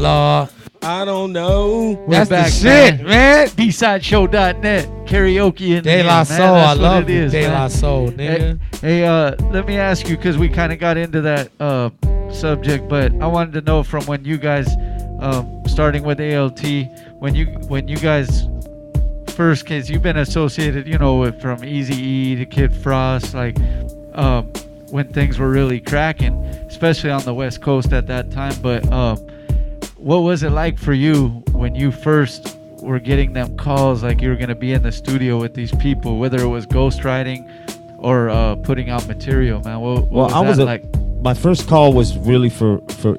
Lord. I don't know. That's back, the shit, man. BSideShow.net. Karaoke in De La Soul. I love it. De La Soul, nigga. Hey, let me ask you, because we kind of got into that subject, but I wanted to know from when you guys, starting with ALT, when you guys first, cause you've been associated, with from Eazy-E to Kid Frost, like when things were really cracking, especially on the West Coast at that time. But what was it like for you when you first were getting them calls, like you were going to be in the studio with these people, whether it was ghostwriting or putting out material, man? What was that like? My first call was really for Kid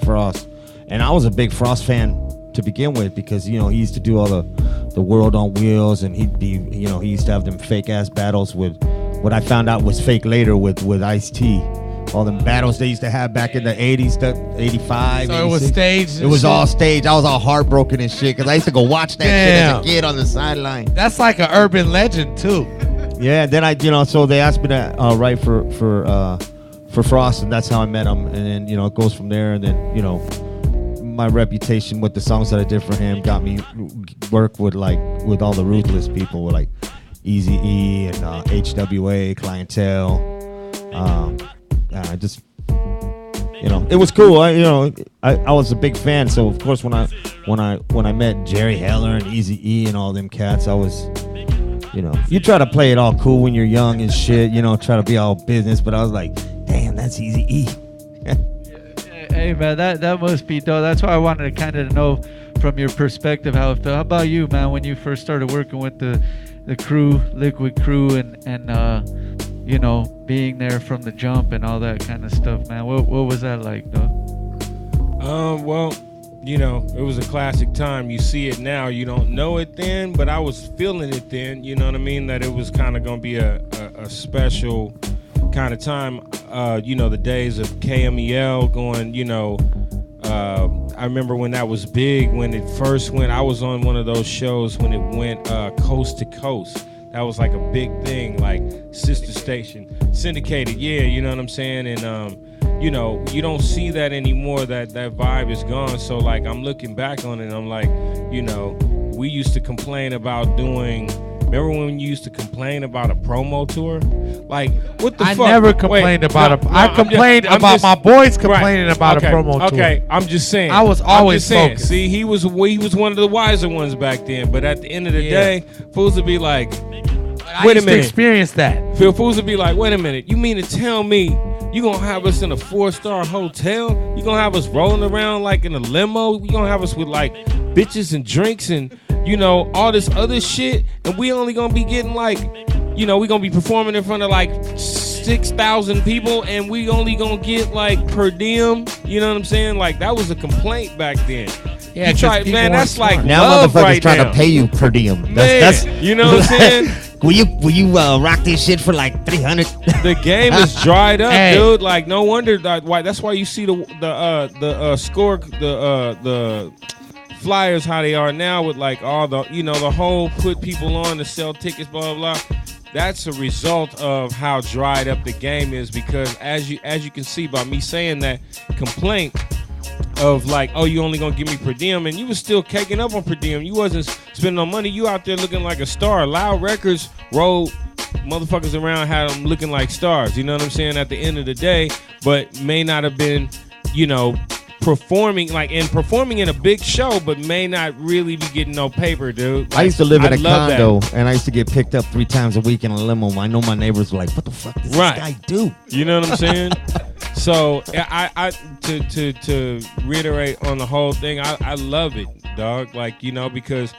Frost, and I was a big Frost fan to begin with, because he used to do all the World on Wheels, and he used to have them fake ass battles with what I found out was fake later with Ice-T. All them battles they used to have back in the 80s, 85. So 86. it was staged. It was all staged. I was all heartbroken and shit, because I used to go watch that shit as a kid on the sideline. That's like an urban legend too. Yeah. Then so they asked me to write for Frost, and that's how I met him. And then it goes from there. And then my reputation with the songs that I did for him got me work with all the Ruthless people, with like Eazy-E and HWA, Clientele. It was cool. I was a big fan. So of course when I met Jerry Heller and Eazy-E and all them cats, I was, you try to play it all cool when you're young and shit. Try to be all business. But I was like, damn, that's Eazy-E. Hey man, that must be dope. That's why I wanted to kind of know from your perspective how it felt. How about you, man? When you first started working with the crew, Liquid Crew, and being there from the jump and all that kind of stuff, man. What was that like, though? Well, it was a classic time. You see it now, you don't know it then, but I was feeling it then. You know what I mean? That it was kind of gonna be a special kind of time. The days of KMEL going. I remember when that was big, when it first went. I was on one of those shows when it went coast to coast. That was like a big thing, like sister station, syndicated. Yeah, you know what I'm saying? And you don't see that anymore. That vibe is gone. So like I'm looking back on it, and I'm like, we used to complain about doing. Remember when you used to complain about a promo tour? Like, what the fuck? I never complained about I complained about my boys complaining about a promo tour. Okay, I'm just saying. I was always focused. See, he was one of the wiser ones back then. But at the end of the day, fools would be like, wait a minute. To experience that. Fools would be like, wait a minute. You mean to tell me you gonna have us in a 4-star hotel? You gonna have us rolling around like in a limo? You gonna have us with like bitches and drinks and all this other shit, and we only gonna be getting like, we gonna be performing in front of like 6,000 people, and we only gonna get like per diem. You know what I'm saying? Like that was a complaint back then. Yeah, man, that's like now love motherfuckers right trying now. To pay you per diem. That's you know what I'm saying? Will you rock this shit for like 300? The game is dried up, dude. Like no wonder that's why you see the score the flyers how they are now with like all the the whole put people on to sell tickets, blah blah blah. That's a result of how dried up the game is, because as you can see by me saying that complaint of like, oh, you only gonna give me per diem, and you was still caking up on per diem. You wasn't spending no money. You out there looking like a star. Loud Records rolled motherfuckers around, had them looking like stars. You know what I'm saying? At the end of the day, but may not have been, performing in a big show, but may not really be getting no paper, dude. Like, I used to live in a condo, and I used to get picked up 3 times a week in a limo. I know my neighbors were like, "What the fuck does this guy do?" You know what I'm saying? So I to reiterate on the whole thing, I love it, dog. Like because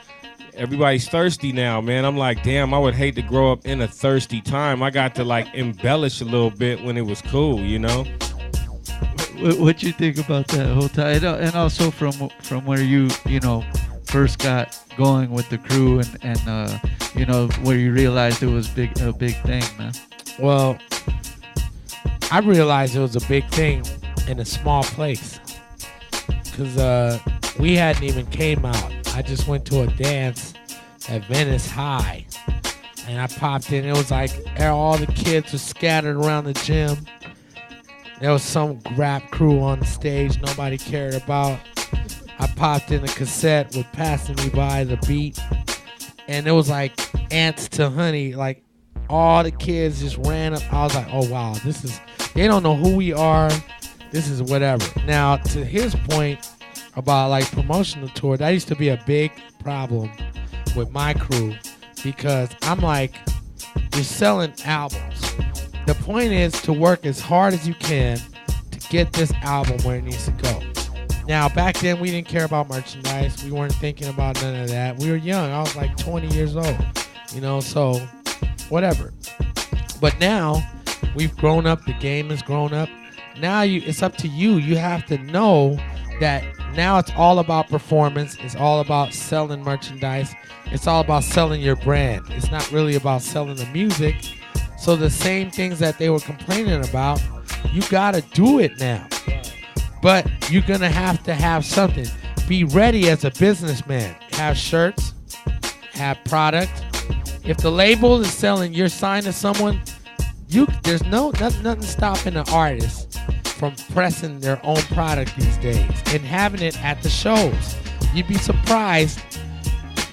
everybody's thirsty now, man. I'm like, damn, I would hate to grow up in a thirsty time. I got to like embellish a little bit when it was cool, What you think about that whole time, and also from where you first got going with the crew, and where you realized it was a big thing, man? Well, I realized it was a big thing in a small place, because we hadn't even came out. I just went to a dance at Venice High, and I popped in. It was like all the kids were scattered around the gym. There was some rap crew on the stage nobody cared about. I popped in a cassette with Passing Me By the beat. And it was like ants to honey. Like all the kids just ran up. I was like, oh wow, they don't know who we are. This is whatever. Now, to his point about like promotional tour, that used to be a big problem with my crew because I'm like, you're selling albums. The point is to work as hard as you can to get this album where it needs to go. Now, back then, we didn't care about merchandise. We weren't thinking about none of that. We were young. I was like 20 years old, so whatever. But now, we've grown up. The game has grown up. Now, it's up to you. You have to know that now it's all about performance. It's all about selling merchandise. It's all about selling your brand. It's not really about selling the music. So the same things that they were complaining about, you got to do it now. But you're going to have something. Be ready as a businessman. Have shirts. Have product. If the label is selling, you're signed to someone, there's nothing stopping an artist from pressing their own product these days and having it at the shows. You'd be surprised.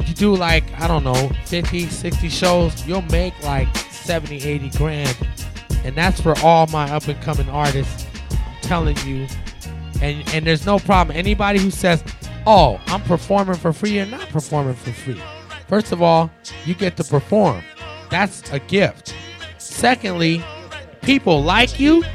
You do like, I don't know, 50, 60 shows, you'll make like 70, 80 grand. And that's for all my up and coming artists. I'm telling you. And there's no problem. Anybody who says, oh, I'm performing for free, you're not performing for free. First of all, you get to perform. That's a gift. Secondly, people like you.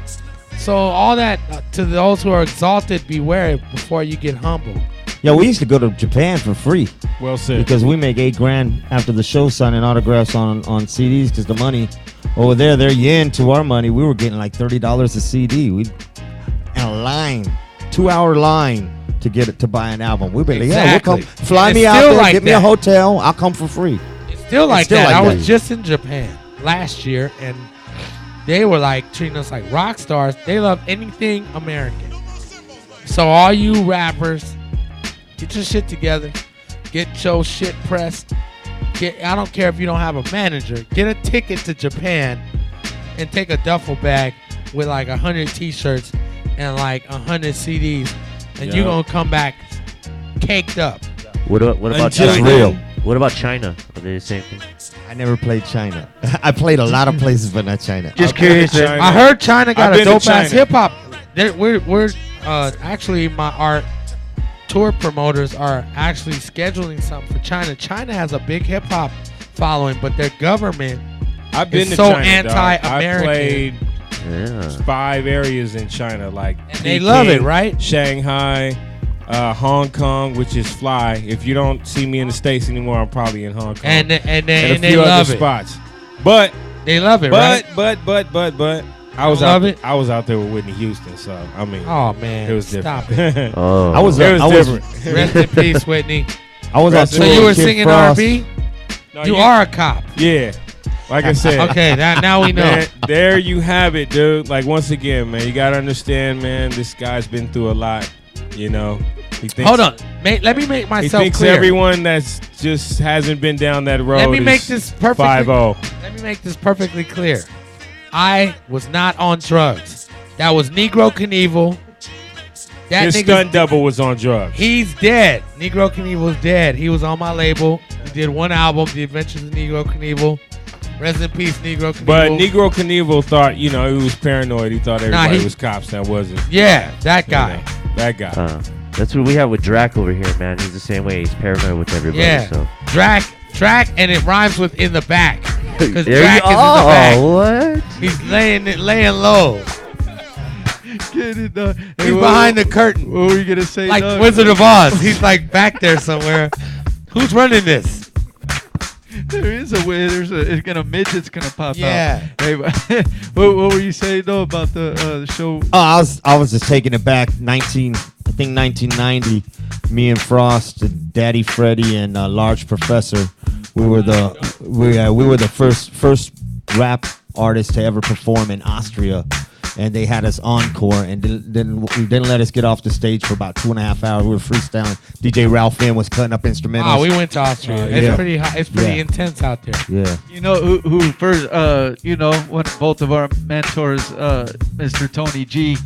So all that, to those who are exalted, beware before you get humbled. Yeah, we used to go to Japan for free. Well said. Because we make $8,000 after the show signing autographs on CDs because the money over there, they're yen to our money. We were getting like $30 a CD. We in a line. 2-hour line to get it to buy an album. We'd be like, yeah, we'll come. Fly me out there, get me a hotel. I'll come for free. It's still like that. I was just in Japan last year, and they were like treating us like rock stars. They love anything American. So all you rappers, get your shit together. Get your shit pressed. I don't care if you don't have a manager. Get a ticket to Japan and take a duffel bag with like 100 T-shirts and like 100 CDs, and you're gonna come back caked up. What about China? Real. What about China? Are they the same thing? I never played China. I played a lot of places, but not China. Just curious. I heard China got a dope ass hip hop. We're actually our tour promoters are actually scheduling something for China. China has a big hip hop following, but their government is so anti-American. I played 5 areas in China, like and they love it, right? Shanghai, Hong Kong, which is fly. If you don't see me in the States anymore, I'm probably in Hong Kong. And a they few love other it. spots. But they love it, right? But I was out there with Whitney Houston, so I mean, oh man, it was stop different. it. Oh, I was different. Rest in peace, Whitney. I was out So there you were with Kid singing Frost. R&B? No, You are a cop. Yeah. Like I said. Okay, now we know. Man, there you have it, dude. Like, once again, man, you got to understand, man, this guy's been through a lot, He thinks, hold on. Let me make myself he thinks clear. everyone that's just hasn't been down that road Let me is make this perfectly 5-0. Let me make this perfectly clear. I was not on drugs. That was Negro Knievel. That His stunt double was on drugs. He's dead. Negro Knievel's dead. He was on my label. He did one album, The Adventures of Negro Knievel. Rest in peace, Negro Knievel. But Negro Knievel thought, he was paranoid. He thought everybody was cops. That wasn't. Yeah, that guy. That guy. That's what we have with Drac over here, man. He's the same way. He's paranoid with everybody. Yeah. So. Drac, and it rhymes with in the back. Because There Drac you- is in the back. what? He's laying low. Get it done. He's behind the curtain. What were you gonna say? Like Doug? Wizard of Oz. He's like back there somewhere. Who's running this? There is a way. Midget's gonna pop Yeah. out. Hey, what were you saying though about the show? Oh, I was just taking it back. 1990. Me and Frost, Daddy Freddie, and Large Professor. We were the first rap artists to ever perform in Austria. and they had us encore, and then didn't let us get off the stage for about 2.5 hours. We were freestyling. DJ Ralph Finn was cutting up instrumentals. Oh, we went to Austria. It's pretty hot. It's pretty intense out there. Yeah. You know who first? One both of our mentors, Mr. Tony G,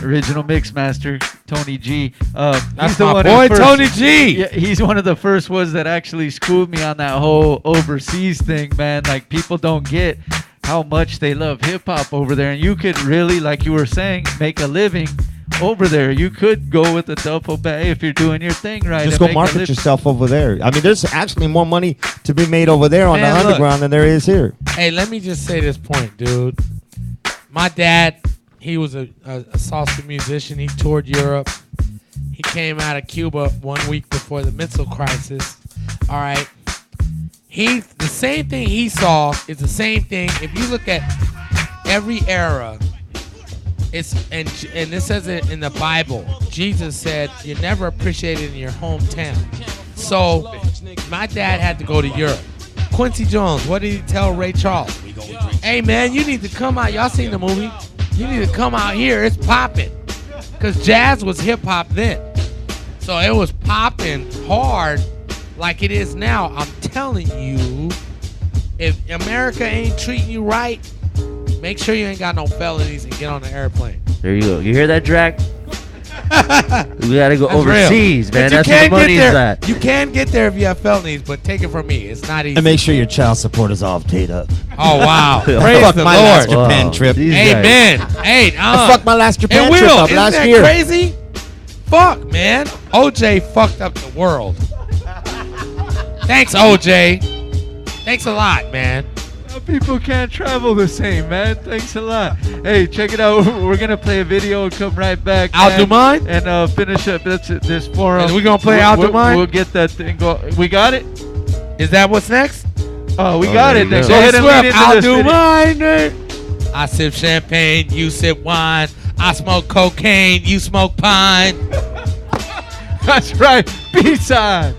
original mix master, Tony G. That's my boy, Tony G. Yeah, he's one of the first ones that actually schooled me on that whole overseas thing, man. Like, people don't get how much they love hip hop over there, and you could really, like you were saying, make a living over there. You could go with a duffel bag if you're doing your thing right. Just go market yourself over there. I mean, there's actually more money to be made over there on the underground than there is here. Hey, let me just say this point, dude. My dad, he was a salsa musician. He toured Europe. He came out of Cuba 1 week before the missile crisis. All right. The same thing he saw is the same thing. If you look at every era, and this says it in the Bible. Jesus said, "You're never appreciated in your hometown." So my dad had to go to Europe. Quincy Jones, what did he tell Ray Charles? Hey man, you need to come out. Y'all seen the movie? You need to come out here. It's popping. Because jazz was hip hop then. So it was popping hard like it is now. I'm telling you, if America ain't treating you right, make sure you ain't got no felonies and get on the airplane. There you go. You hear that, Drac? We gotta go That's overseas, real. man. But That's where the money is at. You can get there if you have felonies, but take it from me. It's not easy. And make sure your child support is all paid up. Oh, wow. Praise Fuck the my last Lord. Japan trip. Amen. Hey, I fucked my last Japan and trip Will, up isn't last that year. crazy? Fuck, man. OJ fucked up the world. Thanks, OJ. Thanks a lot, man. People can't travel the same, man. Thanks a lot. Hey, check it out. We're gonna play a video and come right back. I'll do mine and finish up this forum. And we gonna play I'll do mine? We'll get that thing go. We got it. Is that what's next? Oh, we got it. there Go you go. ahead and lead into I'll this do video. mine. I sip champagne, you sip wine. I smoke cocaine, you smoke pine. That's right. B-side.